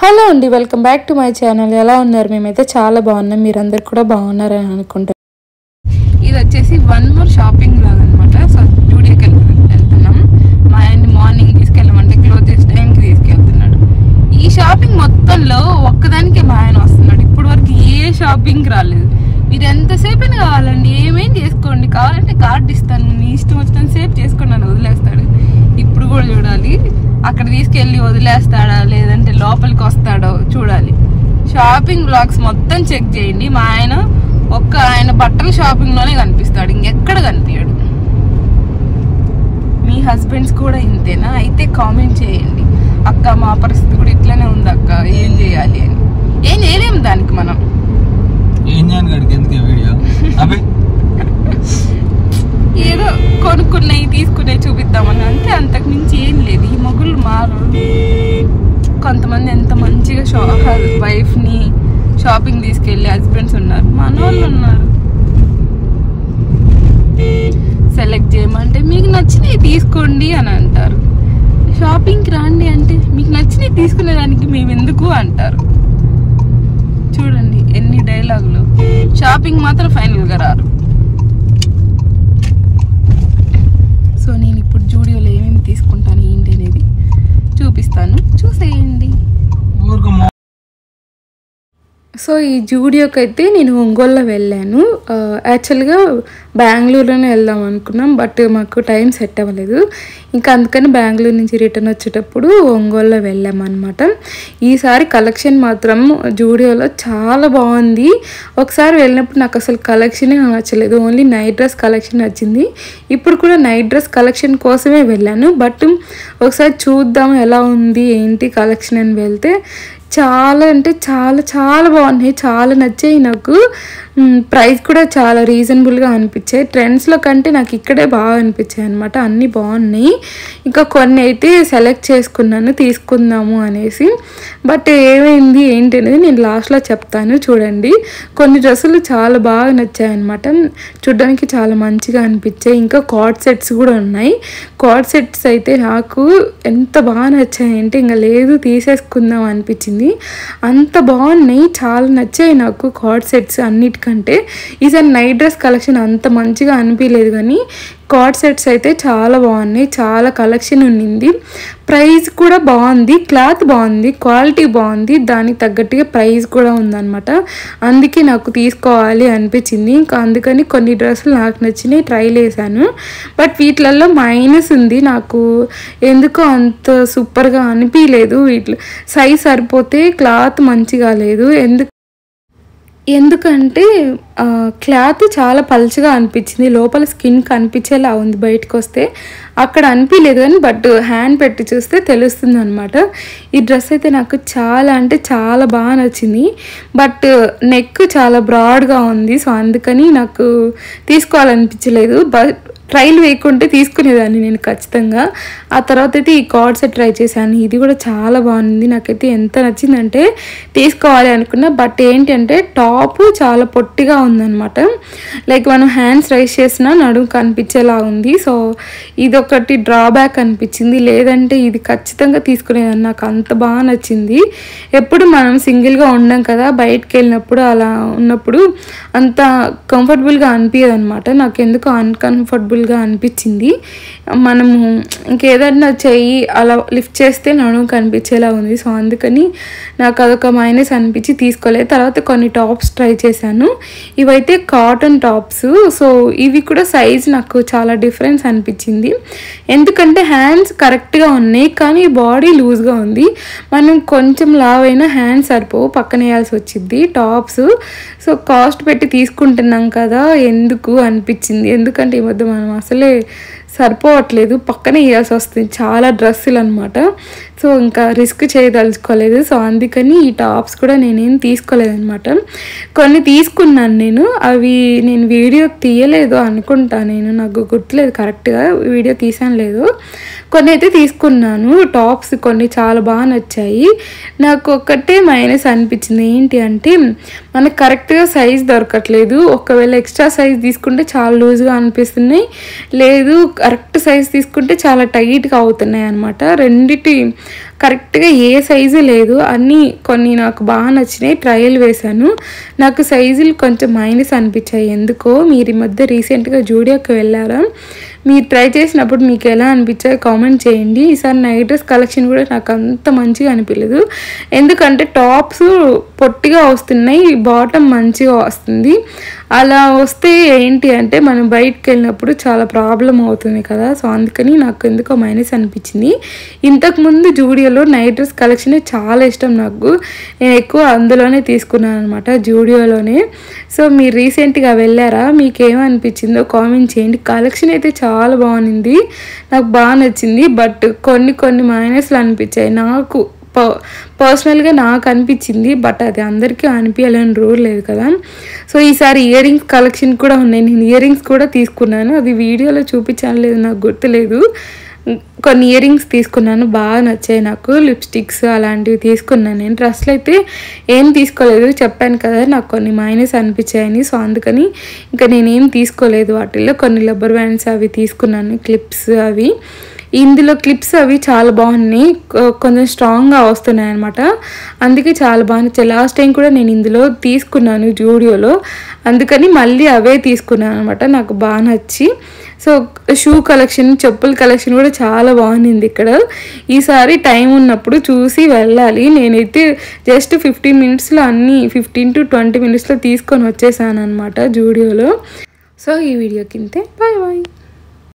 Hello అండి, welcome back to my channel. ఎలా ఉన్నారు? మేమైతే చాలా బాగున్నాం, మీరందరు కూడా బాగున్నారని అనుకుంటాం. ఇది వచ్చేసి వన్ మోర్ షాపింగ్ లాగా అనమాట. సో జూడియోకి వెళ్తున్నాం. మా ఆయన్ని మార్నింగ్ తీసుకెళ్ళమంటే క్లోజెస్ టైంకి తీసుకెళ్తున్నాడు. ఈ షాపింగ్ మొత్తంలో ఒక్కదానికి మా ఆయన వస్తున్నాడు. ఇప్పటి వరకు ఏ షాపింగ్ రాలేదు. మీరు ఎంతసేపు కావాలండి, ఏమేం చేసుకోండి, కావాలంటే కార్డు ఇస్తాను, మీ ఇష్టం వచ్చినంత సేపు చేసుకోండి అని వదిలేస్తాడు. ఇప్పుడు కూడా చూడాలి, అక్కడ తీసుకెళ్ళి వదిలేస్తాడా లేదంటే లోపలికి వస్తాడో చూడాలి. షాపింగ్ బ్లాగ్స్ మొత్తం చెక్ చేయండి. మా ఆయన ఆయన బట్టల షాపింగ్ లోనే కనిపిస్తాడు, ఇంకెక్కడ కనిపించాడు. మీ హస్బెండ్స్ కూడా ఇంతేనా? అయితే కామెంట్ చేయండి. అక్క మా పరిస్థితి కూడా ఇట్లనే ఉంది అక్క, ఏం చేయాలి అని. ఏం చేయలేము దానికి మనం. ఏదో కొనుక్కున్నాయి తీసుకునే చూపిద్దామని అంటే అంతకు మించి ఏం లేదు. ఈ మొగుళ్ళు మారు. కొంతమంది ఎంత మంచిగా వైఫ్ ని షాపింగ్ తీసుకెళ్లి హస్బెండ్స్ ఉన్నారు, మన వాళ్ళు ఉన్నారు. సెలెక్ట్ చేయమంటే మీకు నచ్చినవి తీసుకోండి అని అంటారు. షాపింగ్కి రండి అంటే మీకు నచ్చినవి తీసుకునేదానికి మేము ఎందుకు అంటారు. చూడండి ఎన్ని డైలాగులు. షాపింగ్ మాత్రం ఫైనల్ గా రారు. సో నేను ఇప్పుడు జూడియోలో ఏమేమి తీసుకుంటాను ఏంటి అనేది చూపిస్తాను, చూసేయండి. సో ఈ జూడియోకి అయితే నేను ఒంగోలులో వెళ్ళాను. యాక్చువల్గా బెంగళూరులోనే వెళ్దాం అనుకున్నాం, బట్ మాకు టైం సెట్ అవ్వలేదు. ఇంకా అందుకని బెంగళూరు నుంచి రిటర్న్ వచ్చేటప్పుడు ఒంగోలులో వెళ్ళామన్నమాట. ఈసారి కలెక్షన్ మాత్రం జూడియోలో చాలా బాగుంది. ఒకసారి వెళ్ళినప్పుడు నాకు అసలు కలెక్షనే నచ్చలేదు, ఓన్లీ నైట్ డ్రెస్ కలెక్షన్ నచ్చింది. ఇప్పుడు కూడా నైట్ డ్రెస్ కలెక్షన్ కోసమే వెళ్ళాను, బట్ ఒకసారి చూద్దాం ఎలా ఉంది ఏంటి కలెక్షన్ అని వెళ్తే చాలా అంటే చాలా చాలా బాగున్నాయి, చాలా నచ్చాయి నాకు. ప్రైస్ కూడా చాలా రీజనబుల్గా అనిపించాయి. ట్రెండ్స్లో కంటే నాకు ఇక్కడే బాగా అనిపించాయి అనమాట. అన్నీ బాగున్నాయి. ఇంకా కొన్ని అయితే సెలెక్ట్ చేసుకున్నాను తీసుకుందాము అనేసి, బట్ ఏమైంది ఏంటి అనేది నేను లాస్ట్లో చెప్తాను, చూడండి. కొన్ని డ్రెస్సులు చాలా బాగా నచ్చాయి అనమాట, చూడడానికి చాలా మంచిగా అనిపించాయి. ఇంకా కార్డ్ సెట్స్ కూడా ఉన్నాయి. కార్డ్ సెట్స్ అయితే నాకు ఎంత బాగా నచ్చాయంటే ఇంకా లేదు తీసేసుకుందాం అనిపించింది, అంత బాగున్నాయి. చాలా నచ్చాయి నాకు కార్డ్ సెట్స్ అన్నిటికంటే. ఈసారి నైట్ డ్రెస్ కలెక్షన్ అంత మంచిగా అనిపించలేదు, కానీ కార్డ్ సెట్స్ అయితే చాలా బాగున్నాయి. చాలా కలెక్షన్ ఉండింది. ప్రైస్ కూడా బాగుంది, క్లాత్ బాగుంది, క్వాలిటీ బాగుంది, దానికి తగ్గట్టుగా ప్రైస్ కూడా ఉందన్నమాట. అందుకే నాకు తీసుకోవాలి అనిపించింది. ఇంకా అందుకని కొన్ని డ్రెస్సులు నాకు నచ్చినాయి, ట్రైల్ వేసాను. బట్ వీటిలలో మైనస్ ఉంది, నాకు ఎందుకో అంత సూపర్గా అనిపించలేదు. వీటిలో సైజ్ సరిపోతే క్లాత్ మంచిగా లేదు. ఎందుకంటే క్లాత్ చాలా పలుచగా అనిపించింది, లోపల స్కిన్ కనిపించేలా ఉంది. బయటకు వస్తే అక్కడ అనిపించలేదు, కానీ బట్ హ్యాండ్ పెట్టి చూస్తే తెలుస్తుంది అనమాట. ఈ డ్రెస్ అయితే నాకు చాలా అంటే చాలా బాగా నచ్చింది, బట్ నెక్ చాలా బ్రాడ్గా ఉంది. సో అందుకని నాకు తీసుకోవాలనిపించలేదు. బట్ ట్రైల్ వేయకుంటే తీసుకునేదాన్ని నేను ఖచ్చితంగా. ఆ తర్వాత అయితే ఈ కార్డ్ సెట్ ట్రై చేశాను, ఇది కూడా చాలా బాగుంది. నాకైతే ఎంత నచ్చిందంటే తీసుకోవాలి అనుకున్నా. బట్ ఏంటంటే టాప్ చాలా పొట్టిగా ఉందన్నమాట, లైక్ మనం హ్యాండ్స్ రైస్ చేసినా నడుము కనిపించేలా ఉంది. సో ఇదొకటి డ్రాబ్యాక్ అనిపించింది, లేదంటే ఇది ఖచ్చితంగా తీసుకునేదాన్ని. నాకు అంత బాగా నచ్చింది. ఎప్పుడు మనం సింగిల్గా ఉండం కదా, బయటకు వెళ్ళినప్పుడు అలా ఉన్నప్పుడు అంత కంఫర్టబుల్గా అనిపించదు అనమాట. నాకు ఎందుకు అన్కంఫర్టబుల్గా అనిపించింది. మనము ఇంకేదన్నా చెయ్యి అలా లిఫ్ట్ చేస్తే నడుము కనిపించేలా ఉంది. సో అందుకని నాకు అదొక మైనస్ అనిపించి తీసుకోలేదు. తర్వాత కొన్ని టాప్స్ ట్రై చేశాను, ఇవైతే కాటన్ టాప్స్. సో ఇవి కూడా సైజ్ నాకు చాలా డిఫరెన్స్ అనిపించింది. ఎందుకంటే హ్యాండ్స్ కరెక్ట్గా ఉన్నాయి, కానీ బాడీ లూజ్గా ఉంది. మనం కొంచెం లావ్ అయినా హ్యాండ్స్ సరిపోవు, పక్కన వేయాల్సి వచ్చింది టాప్స్. సో కాస్ట్ పెట్టి తీసుకుంటున్నాం కదా ఎందుకు అనిపించింది. ఎందుకంటే ఈ మధ్య మనం అసలే సరిపోవట్లేదు, పక్కనే వేయాల్సి వస్తుంది చాలా డ్రెస్సులు అనమాట. సో ఇంకా రిస్క్ చేయదలుచుకోలేదు. సో అందుకని ఈ టాప్స్ కూడా నేనేం తీసుకోలేదన్నమాట. కొన్ని తీసుకున్నాను నేను, అవి నేను వీడియో తీయలేదు అనుకుంటా, నాకు గుర్తులేదు కరెక్ట్గా, వీడియో తీసాను లేదు. కొన్ని అయితే తీసుకున్నాను టాప్స్, కొన్ని చాలా బాగా నచ్చాయి. నాకు ఒక్కటే మైనస్ అనిపించింది ఏంటి అంటే మనకు కరెక్ట్గా సైజ్ దొరకట్లేదు. ఒకవేళ ఎక్స్ట్రా సైజ్ తీసుకుంటే చాలా లూజ్గా అనిపిస్తున్నాయి, లేదు కరెక్ట్ సైజ్ తీసుకుంటే చాలా టైట్గా అవుతున్నాయి అనమాట. రెండిటి కరెక్ట్గా ఏ సైజు లేదు, అన్నీ కొన్ని నాకు బాగా నచ్చినాయి, ట్రయల్ వేశాను. నాకు సైజులు కొంచెం మైనస్ అనిపించాయి ఎందుకో. మీరు ఈ మధ్య రీసెంట్గా జూడియోకి వెళ్ళారా? మీరు ట్రై చేసినప్పుడు మీకు ఎలా అనిపించాయో కామెంట్ చేయండి. ఈసారి నైట్ డ్రెస్ కలెక్షన్ కూడా నాకు అంత మంచిగా అనిపించలేదు, ఎందుకంటే టాప్స్ పొట్టిగా వస్తున్నాయి, బాటమ్ మంచిగా వస్తుంది. అలా వస్తే ఏంటి అంటే మనం బయటకు వెళ్ళినప్పుడు చాలా ప్రాబ్లం అవుతుంది కదా. సో అందుకని నాకు ఎందుకో మైనస్ అనిపించింది. ఇంతకుముందు జూడియోలో నైట్ డ్రెస్ కలెక్షన్ చాలా ఇష్టం నాకు, నేను ఎక్కువ అందులోనే తీసుకున్నాను అనమాట, జూడియోలోనే. సో మీరు రీసెంట్గా వెళ్ళారా? మీకు ఏమనిపించిందో కామెంట్ చేయండి. కలెక్షన్ అయితే చాలా బాగుంది, నాకు బాగా నచ్చింది. బట్ కొన్ని మైనస్లు అనిపించాయి నాకు, పర్సనల్గా నాకు అనిపించింది. బట్ అది అందరికీ అనిపించాలని రూల్ లేదు కదా. సో ఈసారి ఇయర్ రింగ్స్ కలెక్షన్ కూడా ఉన్నాయి, నేను ఇయర్ రింగ్స్ కూడా తీసుకున్నాను, అది వీడియోలో చూపించాను లేదు నాకు గుర్తులేదు. కొన్ని ఇయర్ రింగ్స్ తీసుకున్నాను, బాగా నచ్చాయి నాకు. లిప్స్టిక్స్ అలాంటివి తీసుకున్నాను. నేను డ్రెస్లు అయితే ఏం తీసుకోలేదు, చెప్పాను కదా నాకు కొన్ని మైనస్ అనిపించాయని. సో అందుకని ఇంకా నేనేం తీసుకోలేదు వాటిల్లో. కొన్ని రబ్బర్ బ్యాండ్స్ అవి తీసుకున్నాను, క్లిప్స్ అవి. ఇందులో క్లిప్స్ అవి చాలా బాగున్నాయి, కొంచెం స్ట్రాంగ్గా వస్తున్నాయి అనమాట, అందుకే చాలా బాగా నచ్చాయి. లాస్ట్ టైం కూడా నేను ఇందులో తీసుకున్నాను జూడియోలో, అందుకని మళ్ళీ అవే తీసుకున్నాను అనమాట, నాకు బాగా నచ్చి. సో షూ కలెక్షన్, చెప్పుల కలెక్షన్ కూడా చాలా బాగుంది ఇక్కడ. ఈసారి టైం ఉన్నప్పుడు చూసి వెళ్ళాలి. నేనైతే జస్ట్ 15 మినిట్స్లో అన్నీ 15 to 20 మినిట్స్లో తీసుకొని వచ్చేసాను అనమాట జూడియోలో. సో ఈ వీడియోకి ఇంతే, బాయ్ బాయ్.